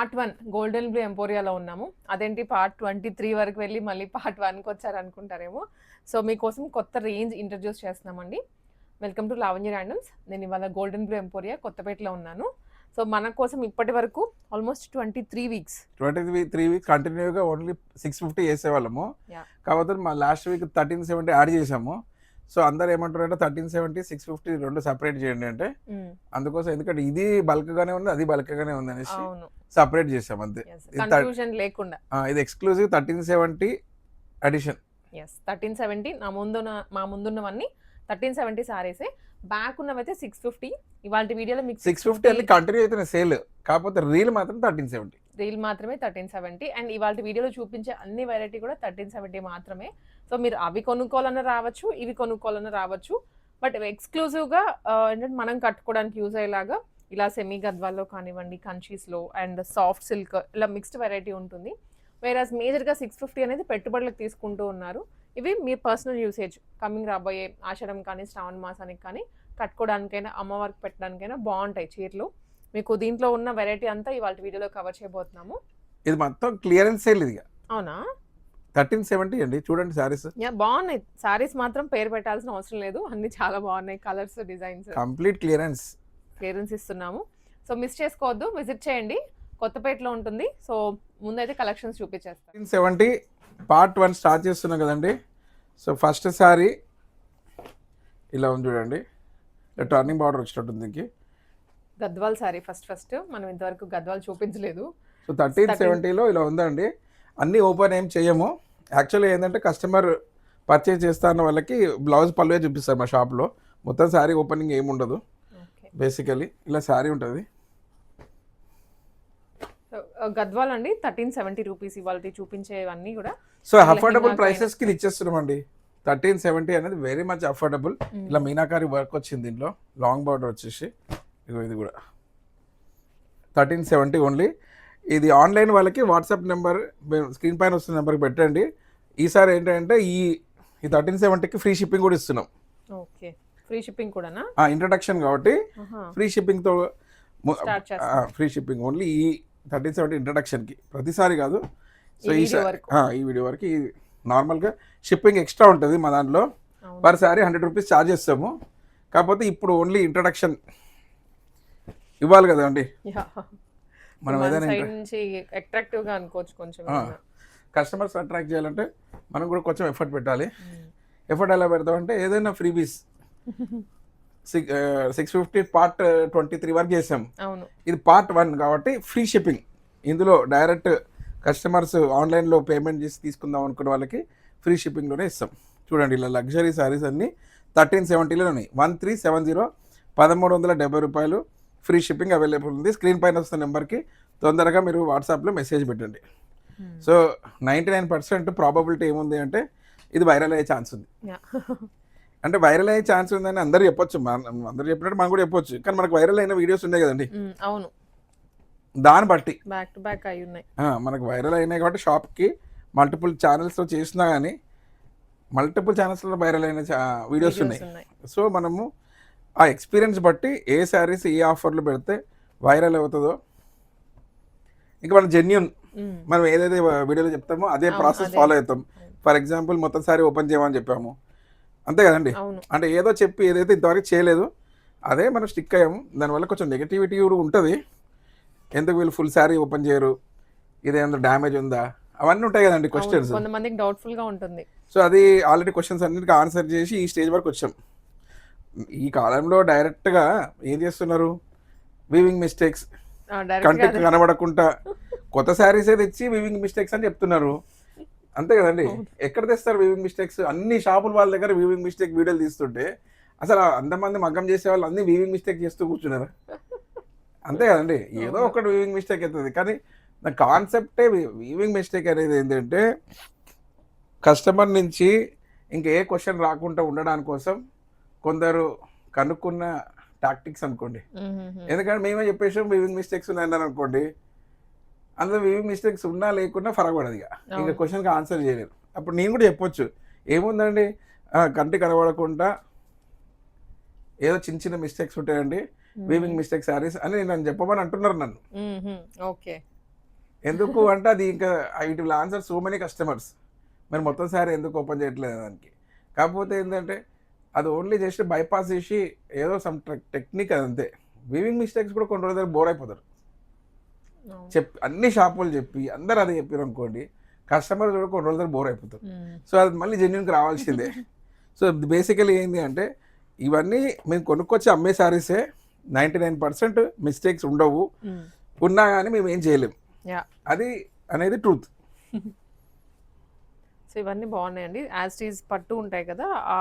Part 1 golden blue ఎంపోరియాలో ఉన్నాము. అదేంటి part 23 వరకు వెళ్ళి మళ్ళీ పార్ట్ 1కి వచ్చారనుకుంటారేమో. సో మీకోసం కొత్త రేంజ్ ఇంట్రడ్యూస్ చేస్తున్నామండి. Welcome to Lavanya randoms. నేను ఇవాళ గోల్డెన్ బ్లూ ఎంపోరియా కొత్తపేటలో ఉన్నాను. సో మన కోసం ఇప్పటి వరకు ఆల్మోస్ట్ 23 వీక్స్ కంటిన్యూగా ఓన్లీ 650 చేసేవాళ్ళము. Yeah. కాకపోతే మా లాస్ట్ వీక్ 1370 యాడ్ చేసాము. సో అందరు ఏమంటారు అంటే 1370 650 రెండు సెపరేట్ చేయండి అంటే అందుకోసం, ఎందుకంటే ఇది బల్క్ గానే ఉంది, అది బల్క్ గానే ఉంది అనేసి అవును, సెపరేట్ చేసాం అంతే. కన్ఫ్యూజన్ లేకుండా. ఇది ఎక్స్క్లూజివ్ 1370 అడిషన్. 1370 మా ముందున్నవన్నీ 1370 సారీసే. బ్యాక్ ఉన్నవైతే 650. ఇవాళ వీడియోలో మీకు 650 అన్ని కంటిన్యూ అవుతున్న సేల్, కాకపోతే రీల్ మాత్రం 1370. రీల్ మాత్రమే 1370. అండ్ ఇవాళ వీడియోలో చూపించే అన్ని వెరైటీ కూడా 1370 మాత్రమే. సో మీరు అవి కొనుక్కోవాలన్నా రావచ్చు, ఇవి కొనుక్కోవాలన్నా రావచ్చు. బట్ ఎక్స్క్లూజివ్గా ఏంటంటే మనం కట్టుకోవడానికి యూజ్ అయ్యేలాగా ఇలా సెమీ గద్వాల్లో కానివ్వండి, కంచీస్లో అండ్ సాఫ్ట్ సిల్క్ ఇలా మిక్స్డ్ వెరైటీ ఉంటుంది. వేరాజ్ మేజర్గా 650 అనేది పెట్టుబడులకు తీసుకుంటూ ఉన్నారు. ఇవి మీ పర్సనల్ యూసేజ్ కమింగ్ రాబోయే ఆషాఢం కానీ శ్రావణ మాసానికి కానీ కట్టుకోవడానికైనా అమ్మవారికి పెట్టడానికైనా బాగుంటాయి చీరలు. మీకు దీంట్లో ఉన్న వెరైటీ అంతా ఇవాళ వీడియోలో కవర్ చేయబోతున్నాము. ఇది మొత్తం క్లియరెన్స్ సేల్. ఇది అవునా 1370 అండి. చూడండి సారీస్ బాగున్నాయి. సారీస్ మాత్రం పేరు పెట్టాల్సిన అవసరం లేదు, అన్ని చాలా బాగున్నాయి. కలర్స్, డిజైన్స్ కంప్లీట్ క్లియరెన్స్ ఇస్తున్నాము. సో మిస్ చేసుకోవద్దు, విజిట్ చేయండి. కొత్తపేటలో ఉంటుంది. సో ముందైతే కలెక్షన్స్ చూపించేస్తాను. 1370 పార్ట్ 1 స్టార్ట్ చేస్తున్నాం కదండి. సో ఫస్ట్ సారీ ఇలా ఉంది చూడండి, టర్నింగ్ బార్డర్ వచ్చినట్టుంది. దీనికి గద్వాల్ సారీ ఫస్ట్ మనం ఇంతవరకు గద్వాల్ చూపించలేదు. సో 1370లో ఇలా ఉందండి. అన్నీ ఓపెన్ ఏం చేయము. యాక్చువల్లీ ఏంటంటే కస్టమర్ పర్చేజ్ చేస్తా అన్న వాళ్ళకి బ్లౌజ్ పళ్ళువే చూపిస్తారు మా షాప్లో. మొత్తం శారీ ఓపెనింగ్ ఏమి ఉండదు. బేసికలీ ఇలా శారీ ఉంటుంది. గద్వాల్ అండి 1370 రూపీస్ ఇవాళ చూపించేవన్నీ కూడా. సో అఫోర్డబుల్ ప్రైసెస్కి ఇది ఇచ్చేస్తున్నామండి. 1370 అనేది వెరీ మచ్ అఫోర్డబుల్. ఇలా మీనాకారి వర్క్ వచ్చింది దీంట్లో, లాంగ్ బార్డర్ వచ్చేసి. ఇది కూడా 1370 ఓన్లీ. ఇది ఆన్లైన్ వాళ్ళకి వాట్సాప్ నెంబర్ స్క్రీన్ పైన వస్తున్న నెంబర్కి పెట్టండి. ఈసారి ఏంటంటే ఈ 1370కి ఫ్రీ షిప్పింగ్ కూడా ఇస్తున్నాం. ఓకే, ఫ్రీ షిప్పింగ్ కూడా ఇంట్రడక్షన్ కాబట్టి ఫ్రీ షిప్పింగ్తో ఫ్రీ షిప్పింగ్ ఓన్లీ ఈ 1370 ఇంట్రడక్షన్కి, ప్రతిసారి కాదు. సో ఈ వీడియో వరకు నార్మల్గా షిప్పింగ్ ఎక్స్ట్రా ఉంటుంది మా దాంట్లో. పర్ సారీ 100 రూపీస్ ఛార్జ్ చేస్తాము. కాకపోతే ఇప్పుడు ఓన్లీ ఇంట్రడక్షన్ ఇవ్వాలి కదండి. మనం ఏదైనా అట్రాక్టివ్గా అనుకోవచ్చు. కొంచెం కస్టమర్స్ అట్రాక్ట్ చేయాలంటే మనం కూడా కొంచెం ఎఫర్ట్ పెట్టాలి. ఎఫర్ట్ ఎలా పెడతామంటే ఏదైనా ఫ్రీబీస్ 650 పార్ట్ 23 వరకు చేసాం. ఇది పార్ట్ 1 కాబట్టి ఫ్రీ షిప్పింగ్. ఇందులో డైరెక్ట్ కస్టమర్స్ ఆన్లైన్లో పేమెంట్ చేసి తీసుకుందాం అనుకున్న వాళ్ళకి ఫ్రీ షిప్పింగ్లోనే ఇస్తాం. చూడండి ఇలా లగ్జరీ శారీస్ అన్నీ 1370లో ఉన్నాయి. 1370 1370 రూపాయలు. ఫ్రీ షిప్పింగ్ అవైలబుల్ ఉంది. స్క్రీన్ పైన వస్తున్న నెంబర్కి తొందరగా మీరు వాట్సాప్లో మెసేజ్ పెట్టండి. సో 99% ప్రాబబిలిటీ ఏముంది అంటే ఇది వైరల్ అయ్యే ఛాన్స్ ఉంది. అంటే వైరల్ అయ్యే ఛాన్స్ ఉందని అందరూ చెప్పొచ్చు, అందరూ చెప్పినట్టు మనం కూడా చెప్పొచ్చు. కానీ మనకు వైరల్ అయిన వీడియోస్ ఉన్నాయి కదండి. అవును, దాన్ని బట్టి బ్యాక్ టు బ్యాక్ అయి ఉన్నాయి. మనకు వైరల్ అయినాయి కాబట్టి షాప్కి మల్టిపుల్ ఛానల్స్లో చేసినా కానీ మల్టిపుల్ ఛానల్స్లో వైరల్ అయిన వీడియోస్ ఉన్నాయి. సో మనము ఆ ఎక్స్పీరియన్స్ బట్టి ఏ శారీస్ ఏ ఆఫర్లు పెడితే వైరల్ అవుతుందో, ఇంకా మనం జెన్యూన్ మనం ఏదైతే వీడియోలో చెప్తామో అదే ప్రాసెస్ ఫాలో అవుతాం. ఫర్ ఎగ్జాంపుల్ మొత్తం సారీ ఓపెన్ చేయమని చెప్పాము, అంతే కదండి. అంటే ఏదో చెప్పి ఏదైతే ఇంతవరకు చేయలేదు అదే మనం స్టిక్ అయ్యాము. దానివల్ల కొంచెం నెగిటివిటీ కూడా ఉంటుంది. ఎందుకు వీళ్ళు ఫుల్ శారీ ఓపెన్ చేయరు, ఇదేమన్నా డ్యామేజ్ ఉందా, అవన్నీ ఉంటాయి కదండి క్వశ్చన్స్. కొంతమందికి డౌట్ఫుల్ గా ఉంటుంది. సో అది ఆల్రెడీ క్వశ్చన్స్ అన్నిటికీ ఆన్సర్ చేసి ఈ స్టేజ్ వరకు వచ్చాం. ఈ కాలంలో డైరెక్ట్గా ఏం చేస్తున్నారు, వీవింగ్ మిస్టేక్స్ కంటికి కనబడకుండా కొత్త శారీసే తెచ్చి వీవింగ్ మిస్టేక్స్ అని చెప్తున్నారు, అంతే కదండి. ఎక్కడ తెస్తారు వీవింగ్ మిస్టేక్స్? అన్ని షాపుల వాళ్ళ దగ్గర వీవింగ్ మిస్టేక్ వీడియోలు తీస్తుంటే అసలు అంతమంది మగ్గం చేసే వాళ్ళు అన్ని వీవింగ్ మిస్టేక్ చేస్తూ కూర్చున్నారు, అంతే కదండి. ఏదో ఒకటి వీవింగ్ మిస్టేక్ అవుతుంది. కానీ నా కాన్సెప్టే వీవింగ్ మిస్టేక్ అనేది ఏంటంటే కస్టమర్ నుంచి ఇంకే క్వశ్చన్ రాకుండా ఉండడానికి కోసం కొందరు కనుక్కున్న టాక్టిక్స్ అనుకోండి. ఎందుకంటే మేమే చెప్పేసాం వీవింగ్ మిస్టేక్స్ ఉన్నాయన్నారు అనుకోండి, అందులో వీవింగ్ మిస్టేక్స్ ఉన్నా లేకున్నా ఫరకపడదు. ఇంకా క్వశ్చన్కి ఆన్సర్ చేయలేరు. అప్పుడు నేను కూడా చెప్పొచ్చు, ఏముందండి కంటి కనబడకుండా ఏదో చిన్న చిన్న మిస్టేక్స్ ఉంటాయండి, వీవింగ్ మిస్టేక్ శారీస్ అని నన్ను చెప్పమని అంటున్నారు నన్ను. ఓకే, ఎందుకు అంటే అది ఇంకా it will answer so many customers. మరి మొత్తం సారీ ఎందుకు ఓపెన్ చేయట్లేదు దానికి. కాకపోతే ఏంటంటే అది ఓన్లీ జస్ట్ బైపాస్ చేసి ఏదో సమ్ టెక్నిక్ అది అంతే. వీవింగ్ మిస్టేక్స్ కూడా కొన్ని రోజులు బోర్ అయిపోతారు. అన్ని షాపులు చెప్పి అందరు అదే చెప్పారు అనుకోండి, కస్టమర్ కూడా కొన్ని రోజులు బోర్ అయిపోతారు. సో అది మళ్ళీ జెన్యున్కి రావాల్సిందే. సో బేసికలీ ఏంటి అంటే ఇవన్నీ మేము కొనుక్కొచ్చి అమ్మే సారీసే. 99% మిస్టేక్స్ ఉండవు, ఉన్నా కానీ మేము ఏం చేయలేము. అది అనేది ట్రూత్. సో ఇవన్నీ బాగున్నాయండి. యాజ్ ఇట్ ఈజ్ పట్టు ఉంటాయి కదా, ఆ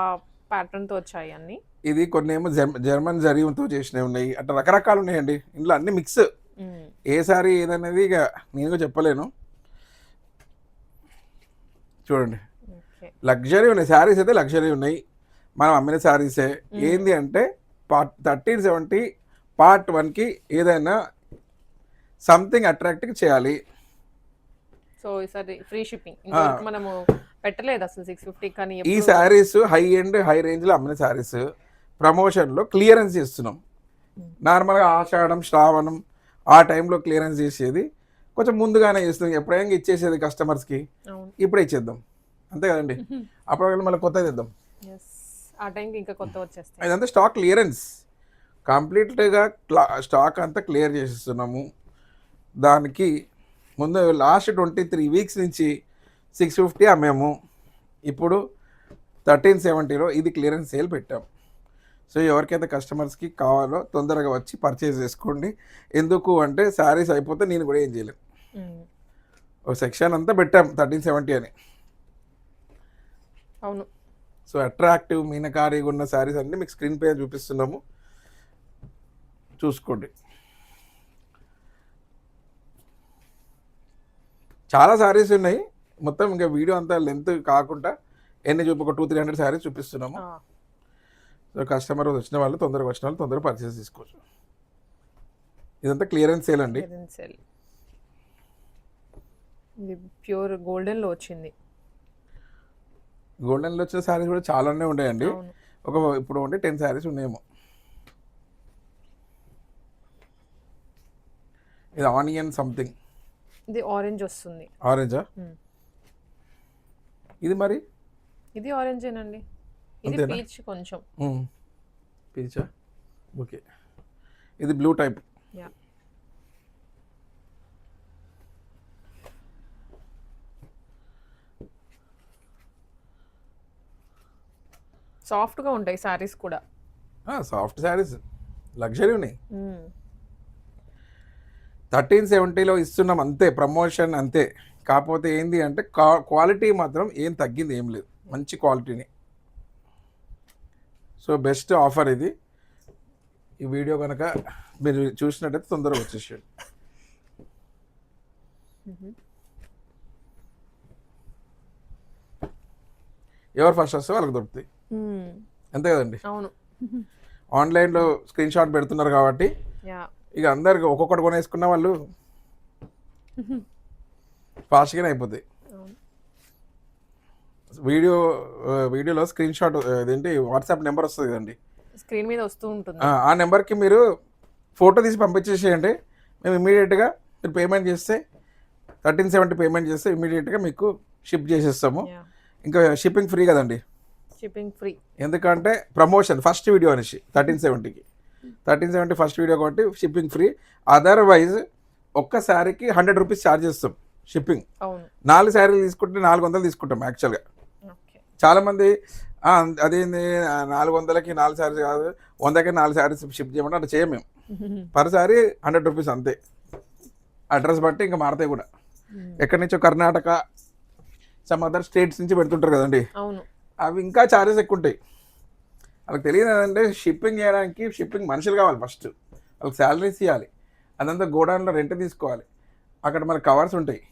ప్యాటర్న్ తో వచ్చాయి అన్ని. ఇది కొన్ని ఏమో జర్మన్ జరీతో చేసినవి ఉన్నాయి, అట్లా రకరకాలు ఉన్నాయండి. ఇందులో అన్ని మిక్స్. ఏ సారీ ఏదనేది ఇక నేను చెప్పలేను. చూడండి, లగ్జరీ ఉన్నాయి శారీస్, అయితే లగ్జరీ ఉన్నాయి. మనం అమ్మిన శారీసే. ఏంది అంటే 1370 Part 1కి ఏదైనా సంథింగ్ అట్రాక్టివ్ చేయాలి. సో ఈసారి ఫ్రీ షిప్పింగ్ మనము పెట్టలేదు అసలు 650 కానీ. ఈ saris high end high range లో అమ్మిన శారీస్ ప్రమోషన్ లో క్లియరెన్స్ చేస్తున్నాం. నార్మల్గా ఆషాఢం శ్రావణం ఆ టైంలో క్లియరెన్స్ చేసేది కొంచెం ముందుగానే చేస్తున్నాం. ఎప్పుడైనా ఇచ్చేసేది కస్టమర్స్కి, ఇప్పుడే ఇచ్చేద్దాం అంతే కదండి. అప్పుడు మళ్ళీ కొత్తది ఇద్దాం, ఆ టైంకి ఇంకా కొత్త వచ్చేస్తాయి. ఇదంతా స్టాక్ క్లియరెన్స్. కంప్లీట్గా స్టాక్ అంతా క్లియర్ చేసేస్తున్నాము. దానికి ముందు లాస్ట్ 23 వీక్స్ నుంచి 650 అమ్మాము. ఇప్పుడు 1370లో ఇది క్లియరెన్స్ సేల్ పెట్టాం. సో ఎవరికైతే కస్టమర్స్కి కావాలో తొందరగా వచ్చి పర్చేజ్ చేసుకోండి. ఎందుకు అంటే శారీస్ అయిపోతే నేను కూడా ఏం చేయలేను. ఒక సెక్షన్ అంతా పెట్టాం 1370 అని. అవును. సో అట్రాక్టివ్ మీనకారీగా ఉన్న శారీస్ అన్ని మీకు స్క్రీన్ పై చూపిస్తున్నాము, చూసుకోండి. చాలా శారీస్ ఉన్నాయి. మొత్తం ఇంకా వీడియో అంతా లెంత్ కాకుండా ఎన్ని చూపి ఒక 200-300 శారీస్ చూపిస్తున్నాము. సో కస్టమర్ వచ్చిన వాళ్ళు తొందరగా వచ్చిన వాళ్ళు తొందరగా పర్చేస్ చేసుకోవచ్చు. ఇదంతా క్లియరెన్స్ సేల్ అండి. ఇది ప్యూర్ గోల్డెన్లో వచ్చింది. గోల్డెన్లో వచ్చిన శారీస్ కూడా చాలానే ఉన్నాయండి. ఇప్పుడు ఉంటే 10 శారీస్ ఉన్నాయేమో. ఇది ఆనియన్ సంథింగ్, ఇది ఆరెంజ్ వస్తుంది. ఆరెంజా? ఇది మరి ఇది ఆరెంజేనండి. ఇది పీచ్ కొంచెం. పీచా? ఓకే. ఇది బ్లూ టైప్. సాఫ్ట్గా ఉంటాయి శారీస్ కూడా. సాఫ్ట్ శారీస్ లగ్జరీ ఉన్నాయి. 1370లో ఇస్తున్నాం అంతే, ప్రమోషన్ అంతే. కాకపోతే ఏంది అంటే క్వాలిటీ మాత్రం ఏం తగ్గింది ఏం లేదు, మంచి క్వాలిటీని. సో బెస్ట్ ఆఫర్ ఇది. ఈ వీడియో కనుక మీరు చూసినట్టయితే తొందరగా వచ్చేసాడు. ఎవరు ఫస్ట్ వస్తే వాళ్ళకి దొరుకుతాయి, అంతే కదండి. అవును. ఆన్లైన్లో స్క్రీన్ షాట్ పెడుతున్నారు కాబట్టి ఇక అందరికి ఒక్కొక్కటి కొనేసుకున్న వాళ్ళు ఫాస్ట్గానే అయిపోతాయి. వీడియోలో స్క్రీన్ షాట్ అదేంటి వాట్సాప్ నెంబర్ వస్తుంది కదండి, స్క్రీన్ మీద వస్తూ ఉంటుంది. ఆ నెంబర్కి మీరు ఫోటో తీసి పంపించేసేయండి. మేము ఇమీడియట్గా మీరు పేమెంట్ చేస్తే 1370 పేమెంట్ చేస్తే ఇమీడియట్గా మీకు షిప్ చేసేస్తాము. ఇంకా షిప్పింగ్ ఫ్రీ కదండి, షిప్పింగ్ ఫ్రీ. ఎందుకంటే ప్రమోషన్ ఫస్ట్ వీడియో అనేసి 1370కి 1370 ఫస్ట్ వీడియో కాబట్టి షిప్పింగ్ ఫ్రీ. అదర్వైజ్ ఒక్కసారికి 100 రూపీస్ ఛార్జ్ చేస్తాం షిప్పింగ్. 4 శారీలు తీసుకుంటే 400 తీసుకుంటాం యాక్చువల్గా. చాలామంది అదేంది 400కి 4 శారీస్ కాదు, 100కి 4 శారీస్ షిప్ చేయమంటే అట్లా చేయం మేము. పర్ శారీ 100 రూపీస్ అంతే. అడ్రస్ బట్టి ఇంకా మారుతాయి కూడా. ఎక్కడి నుంచో కర్ణాటక సమ్ అదర్ స్టేట్స్ నుంచి పెడుతుంటారు కదండి, అవి ఇంకా ఛార్జెస్ ఎక్కువ ఉంటాయి. వాళ్ళకి తెలియదు ఏంటంటే షిప్పింగ్ చేయడానికి షిప్పింగ్ మనుషులు కావాలి, ఫస్ట్ వాళ్ళకి శాలరీస్ ఇవ్వాలి, అదంతా గోడౌన్లో రెంట్ తీసుకోవాలి, అక్కడ మన కవర్స్ ఉంటాయి,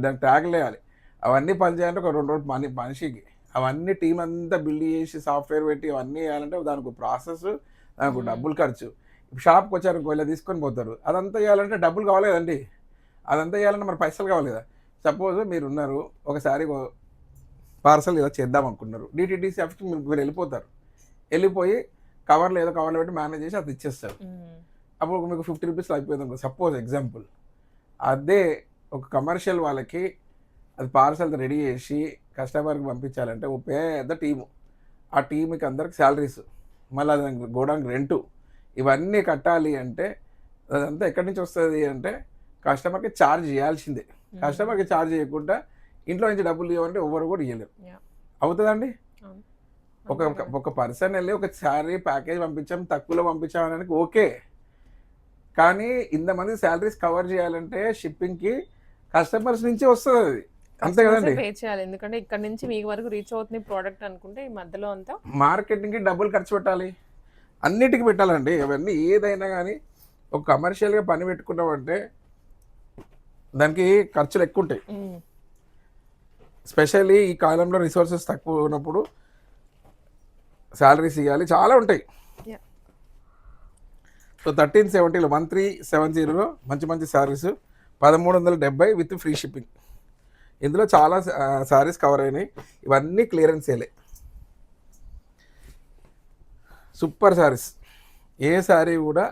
దానికి ట్యాగ్లు వేయాలి, అవన్నీ పని చేయాలంటే ఒక 2 రోజులు మనిషికి. అవన్నీ టీం అంతా బిల్డ్ చేసి సాఫ్ట్వేర్ పెట్టి అవన్నీ వేయాలంటే దానికి ప్రాసెస్, దానికి డబ్బులు ఖర్చు. షాప్కి వచ్చారు ఇలా తీసుకొని పోతారు, అదంతా చేయాలంటే డబ్బులు కావాలి కదండి. అదంతా చేయాలంటే మన పైసలు కావాలి కదా. సపోజ్ మీరు ఉన్నారు, ఒకసారి పార్సల్ ఇలా చేద్దాం అనుకున్నారు, డిటీడీసీ ఆఫీస్కి మీరు వెళ్ళిపోతారు, వెళ్ళిపోయి కవర్లో ఏదో కవర్లో పెట్టి మేనేజ్ చేసి అది ఇచ్చేస్తారు. అప్పుడు మీకు 50 రూపీస్ అయిపోయింది అనుకో, సపోజ్ ఎగ్జాంపుల్. అదే ఒక కమర్షియల్ వాళ్ళకి అది పార్సల్ రెడీ చేసి కస్టమర్కి పంపించాలంటే ఒక పెద్ద టీము. ఆ టీంకి అందరికి శాలరీస్, మళ్ళీ దానికి గోడానికి రెంటు, ఇవన్నీ కట్టాలి అంటే అదంతా ఎక్కడి నుంచి వస్తుంది అంటే కస్టమర్కి ఛార్జ్ చేయాల్సిందే. కస్టమర్కి ఛార్జ్ చేయకుండా ఇంట్లో నుంచి డబ్బులు ఇవ్వాలంటే ఎవరు కూడా ఇవ్వలేరు. అవుతుందండి? ఒక ఒక పర్సన్ వెళ్ళి ఒక శాలరీ ప్యాకేజ్ పంపించాం, తక్కువలో పంపించాం అనడానికి ఓకే, కానీ ఇంతమంది శాలరీస్ కవర్ చేయాలంటే షిప్పింగ్కి కస్టమర్స్ నుంచి వస్తుంది అది, అంతే కదండి. పే చేయాలి, ఎందుకంటే ఇక్కడ నుంచి మీ వరకు రీచ్ అవుతుంది ప్రోడక్ట్ అనుకుంటే ఈ మధ్యలో అంతా మార్కెటింగ్కి డబ్బులు ఖర్చు పెట్టాలి, అన్నిటికీ పెట్టాలండి. అవన్నీ ఏదైనా కానీ ఒక కమర్షియల్గా పని పెట్టుకున్నామంటే దానికి ఖర్చులు ఎక్కువ ఉంటాయి. స్పెషల్లీ ఈ కాలంలో రిసోర్సెస్ తక్కువ ఉన్నప్పుడు శాలరీస్ ఇవ్వాలి, చాలా ఉంటాయి. సో 1370లో 1370లో మంచి మంచి శారీస్ 1370 విత్ ఫ్రీ షిప్పింగ్. ఇందులో చాలా శారీస్ కవర్ అయినాయి, ఇవన్నీ క్లియరెన్స్ సేలే. సూపర్ శారీస్, ఏ శారీ కూడా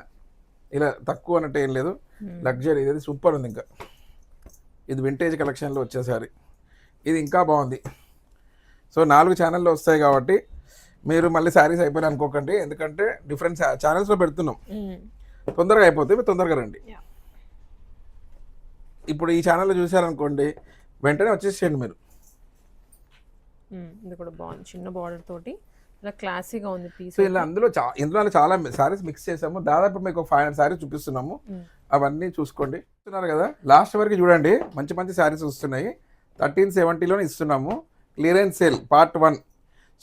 ఇలా తక్కువ అన్నట్టు ఏం లేదు. లగ్జరీ, ఇది సూపర్ ఉంది. ఇంకా ఇది వింటేజ్ కలెక్షన్లో వచ్చే శారీ, ఇది ఇంకా బాగుంది. సో 4 ఛానల్లో వస్తాయి కాబట్టి మీరు మళ్ళీ శారీస్ అయిపోయినా అనుకోకండి, ఎందుకంటే డిఫరెంట్ ఛానల్స్లో పెడుతున్నాం, తొందరగా అయిపోతాయి, మీరు తొందరగా రండి. ఇప్పుడు ఈ ఛానల్లో చూసారనుకోండి, వెంటనే వచ్చేసేయండి మీరు. ఇది కూడా బాగుంది, చిన్న బార్డర్ తోటి ఇలా క్లాసీగా ఉంది పీస్. సో ఇలా ఇందులో చాలా శారీస్ మిక్స్ చేసాము, దాదాపు మీకు 500 శారీస్ చూపిస్తున్నాము, అవన్నీ చూసుకోండి. చూస్తున్నారు కదా, లాస్ట్ వరకు చూడండి, మంచి మంచి శారీస్ వస్తున్నాయి. 1370లోనే ఇస్తున్నాము, క్లియరెన్స్ సేల్ పార్ట్ 1.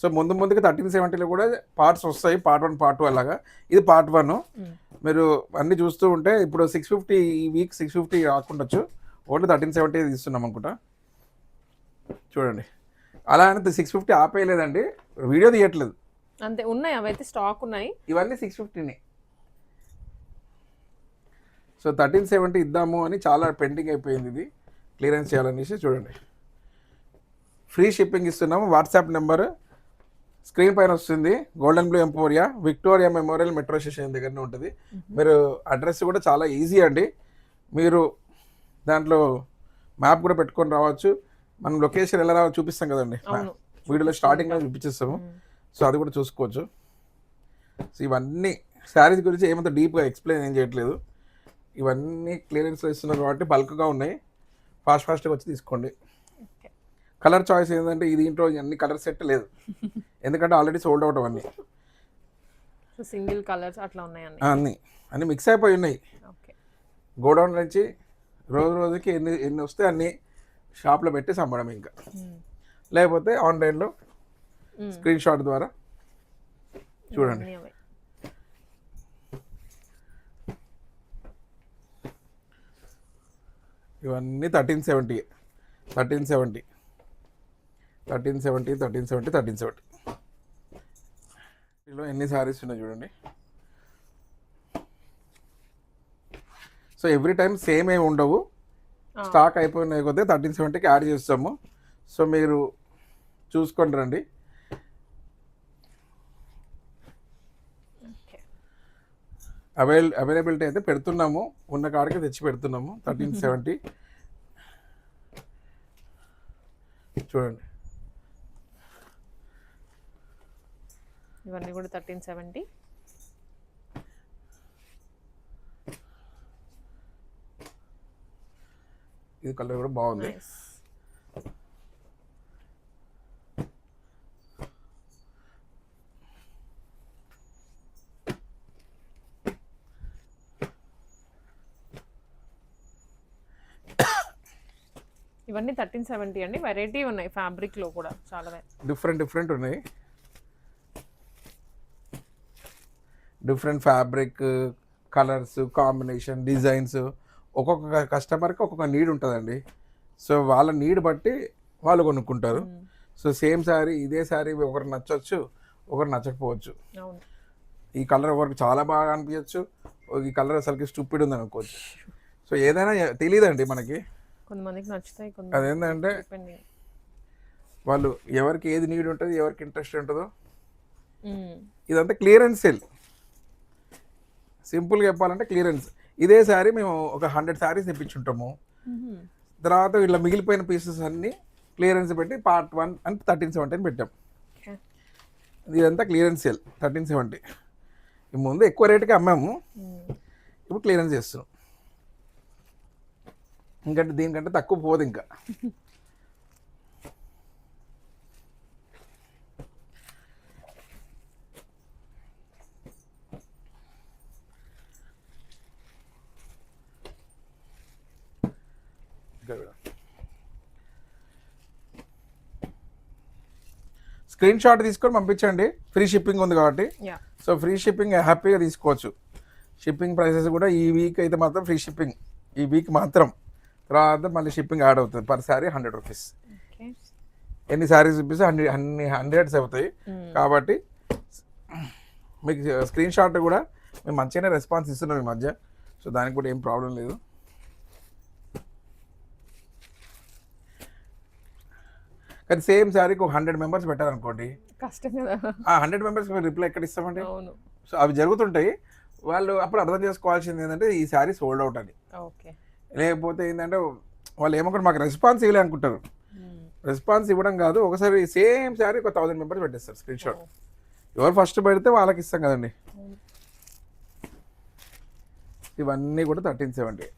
సో ముందుకి 1370లో కూడా పార్ట్స్ వస్తాయి, పార్ట్ 1 పార్ట్ 2 అలాగా. ఇది పార్ట్ 1. మీరు అన్నీ చూస్తూ ఉంటే ఇప్పుడు 650 ఈ వీక్ 650 రాకుండొచ్చు, ఓన్లీ 1370 ఇస్తున్నాం అనుకుంటా. చూడండి, అలా అని 650 ఆపేయలేదండి, వీడియో తీయట్లేదు అంతే, ఉన్నాయి అవైతే స్టాక్ ఉన్నాయి, ఇవన్నీ 650నే. సో 1370 ఇద్దాము అని చాలా పెండింగ్ అయిపోయింది, ఇది క్లియరెన్స్ చేయాలనేసి. చూడండి, ఫ్రీ షిప్పింగ్ ఇస్తున్నాము. వాట్సాప్ నెంబర్ స్క్రీన్ పైన వస్తుంది. Golden Blue Emporia, Victoria Memorial metro station దగ్గరనే ఉంటుంది. మీరు అడ్రస్ కూడా చాలా ఈజీ అండి, మీరు దాంట్లో మ్యాప్ కూడా పెట్టుకొని రావచ్చు. మనం లొకేషన్ ఎలా రావాలో చూపిస్తాం కదండి, వీడియోలో స్టార్టింగ్లో చూపించేస్తాము, సో అది కూడా చూసుకోవచ్చు. సో ఇవన్నీ శారీస్ గురించి ఏమంత డీప్గా ఎక్స్ప్లెయిన్ ఏం చేయట్లేదు, ఇవన్నీ క్లియరెన్స్లో ఇస్తున్నారు కాబట్టి బల్క్గా ఉన్నాయి, ఫాస్ట్గా వచ్చి తీసుకోండి. కలర్ చాయిస్ ఏంటంటే ఈ దీంట్లో అన్ని కలర్ సెట్ లేదు, ఎందుకంటే ఆల్రెడీ సోల్డ్ అవుట్ అవన్నీ. సింగిల్ కలర్స్ అట్లా ఉన్నాయి, అన్ని మిక్స్ అయిపోయి ఉన్నాయి. గోడౌన్ నుంచి రోజుకి ఎన్ని వస్తే అన్ని షాప్లో పెట్టి అమ్మడం, ఇంకా లేకపోతే ఆన్లైన్లో స్క్రీన్ షాట్ ద్వారా చూడండి. ఇవన్నీ 1370 ఇలా ఎన్ని సారీస్ ఉన్నాయి చూడండి. సో ఎవ్రీ టైం సేమ్ ఏమి ఉండవు, స్టాక్ అయిపోయిన కొద్దీ 1370కి యాడ్ చేస్తాము. సో మీరు చూసుకొని రండి. అవైలబిలిటీ అయితే పెడుతున్నాము, ఉన్న కాడికి తెచ్చి పెడుతున్నాము. 1370 చూడండి, ఇవన్నీ కూడా 1370. ఇది కలర్ కూడా బాగుంది. ఇవన్నీ 1370 అండి. వెరైటీ ఉన్నాయి, ఫ్యాబ్రిక్ లో కూడా చాలా డిఫరెంట్ ఉన్నాయి. Different fabric, colours, combination, designs, ఒక్కొక్క కస్టమర్కి ఒక్కొక్క నీడ్ ఉంటుందండి. సో వాళ్ళ నీడ్ బట్టి వాళ్ళు కొనుక్కుంటారు. సో సేమ్ శారీ, ఇదే శారీ ఒకరికి నచ్చవచ్చు, ఒకరు నచ్చకపోవచ్చు. ఈ కలర్ ఒకరికి చాలా బాగా అనిపించవచ్చు, ఈ కలర్ అసలుకి స్టూపిడ్ ఉంది అనుకోవచ్చు. సో ఏదైనా తెలియదండి మనకి, కొంతమందికి నచ్చుతాయి. అదేంటంటే వాళ్ళు ఎవరికి ఏది నీడ్ ఉంటుంది, ఎవరికి ఇంట్రెస్ట్ ఉంటుందో. ఇదంతా క్లియరెన్స్ సేల్, సింపుల్గా చెప్పాలంటే క్లియరెన్స్. ఇదే శారీ మేము ఒక 100 శారీస్ తెప్పించుంటాము, తర్వాత ఇలా మిగిలిపోయిన పీసెస్ అన్నీ క్లియరెన్స్ పెట్టి పార్ట్ 1 అని 1370 అని పెట్టాం. ఓకే. ఇదంతా క్లియరెన్స్ సేల్ 1370. ఈ ముందు ఎక్కువ రేటుకి అమ్మాము, ఇప్పుడు క్లియరెన్స్ చేస్తున్నాం. ఇంకంటే దీనికంటే తక్కువ పోదు ఇంకా. స్క్రీన్ షాట్ తీసుకొని పంపించండి, ఫ్రీ షిప్పింగ్ ఉంది కాబట్టి. యా. సో ఫ్రీ షిప్పింగ్ హ్యాపీగా తీసుకోవచ్చు. షిప్పింగ్ ప్రైసెస్ కూడా ఈ వీక్ అయితే మాత్రం ఫ్రీ షిప్పింగ్, ఈ వీక్ మాత్రం. తర్వాత మళ్ళీ షిప్పింగ్ యాడ్ అవుతుంది. Per sari 100 rupees. ఓకే. ఎన్ని శారీస్ చూపిస్తే అన్ని హండ్రెడ్స్ అవుతాయి. కాబట్టి మీకు స్క్రీన్ షాట్ కూడా మేము మంచిగానే రెస్పాన్స్ ఇస్తున్నాం ఈ మధ్య. సో దానికి కూడా ఏం ప్రాబ్లం లేదు. కానీ సేమ్ శారీకి ఒక 100 మెంబర్స్ పెట్టారనుకోండి, కష్టం కదా. ఆ 100 మెంబర్స్కి రిప్లై ఎక్కడ ఇస్తామండి? అవును. సో అవి జరుగుతుంటాయి. వాళ్ళు అప్పుడు అర్థం చేసుకోవాల్సింది ఏంటంటే ఈ శారీ సోల్డ్ అవుట్ అని. ఓకే. లేకపోతే ఏంటంటే వాళ్ళు ఏమనుకుంటారు, మాకు రెస్పాన్స్ ఇవ్వలే అనుకుంటారు. రెస్పాన్స్ ఇవ్వడం కాదు, ఒకసారి సేమ్ శారీ ఒక 1000 మెంబర్స్ పెట్టేస్తారు స్క్రీన్ షాట్. ఎవరు ఫస్ట్ పెడితే వాళ్ళకి ఇస్తాం కదండి. ఇవన్నీ కూడా 1370.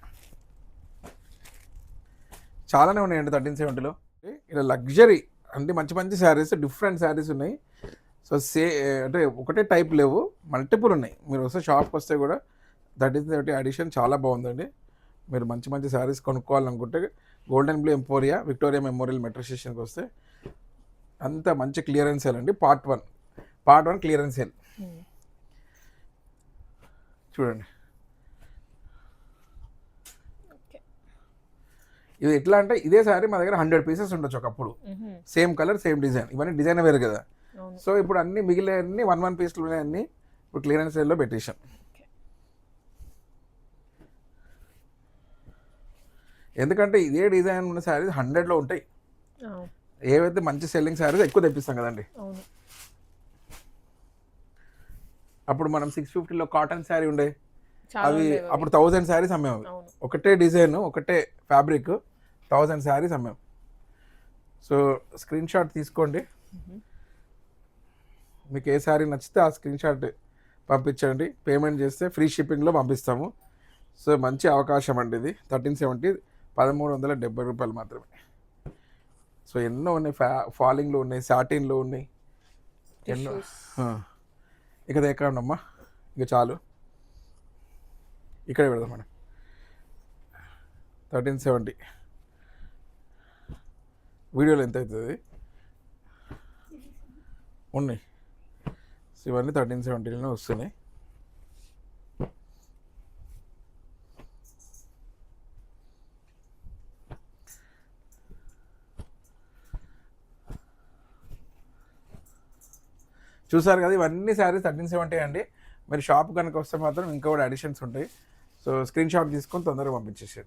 చాలానే ఉన్నాయండి 1370లో. ఇలా లగ్జరీ అంటే మంచి మంచి శారీస్, డిఫరెంట్ శారీస్ ఉన్నాయి. సో అంటే ఒకటే టైప్ లేవు, మల్టిపుల్ ఉన్నాయి. మీరు వస్తే షాప్కి వస్తే కూడా 1370 అడిషన్ చాలా బాగుందండి. మీరు మంచి మంచి శారీస్ కొనుక్కోవాలనుకుంటే Golden Blue Emporia Victoria Memorial metro స్టేషన్కి వస్తే అంత మంచి క్లియరెన్స్ సేల్ అండి. పార్ట్ 1 క్లియరెన్స్ సేల్ చూడండి. ఇది ఎట్లా అంటే ఇదే సారీ మా దగ్గర 100 పీసెస్ ఉండొచ్చు ఒకప్పుడు, సేమ్ కలర్ సేమ్ డిజైన్. ఇవన్నీ డిజైన్ వేరు కదా. సో ఇప్పుడు అన్ని మిగిలిన 1 పీస్లు ఉన్నాయన్నీ ఇప్పుడు క్లియరెన్స్ సేల్లో పెట్టేశాం. ఎందుకంటే ఇదే డిజైన్ ఉన్న శారీస్ 100లో ఉంటాయి. ఏవైతే మంచి సెల్లింగ్ శారీస్ ఎక్కువ తెప్పిస్తాం కదండి. అప్పుడు మనం 650లో కాటన్ శారీ ఉండే, అవి అప్పుడు 1000 శారీస్ అమ్మాము. ఒకటే డిజైన్ ఒకటే ఫ్యాబ్రిక్ 1000 శారీస్ అమ్మాము. సో స్క్రీన్ షాట్ తీసుకోండి, మీకు ఏ శారీ నచ్చితే ఆ స్క్రీన్ షాట్ పంపించండి. పేమెంట్ చేస్తే ఫ్రీ షిప్పింగ్లో పంపిస్తాము. సో మంచి అవకాశం అండి ఇది. 1370 1370 రూపాయలు మాత్రమే. సో ఎన్నో ఉన్నాయి, ఫాలింగ్లో ఉన్నాయి, సాటిన్లో ఉన్నాయి, ఎన్నో. ఇక ఎక్కడమ్మా, ఇక చాలు, ఇక్కడే పెడదాం మనం. 1370 వీడియోలో ఎంత అవుతుంది ఉన్నాయి. సో ఇవన్నీ 1370లోనే వస్తున్నాయి. చూసారు కదా, ఇవన్నీ శారీస్ 1370 అండి. మీరు షాప్ కనుక వస్తే మాత్రం ఇంకా కూడా అడిషన్స్ ఉంటాయి. సో స్క్రీన్ షాట్ తీసుకొని తొందరగా పంపించేసారు.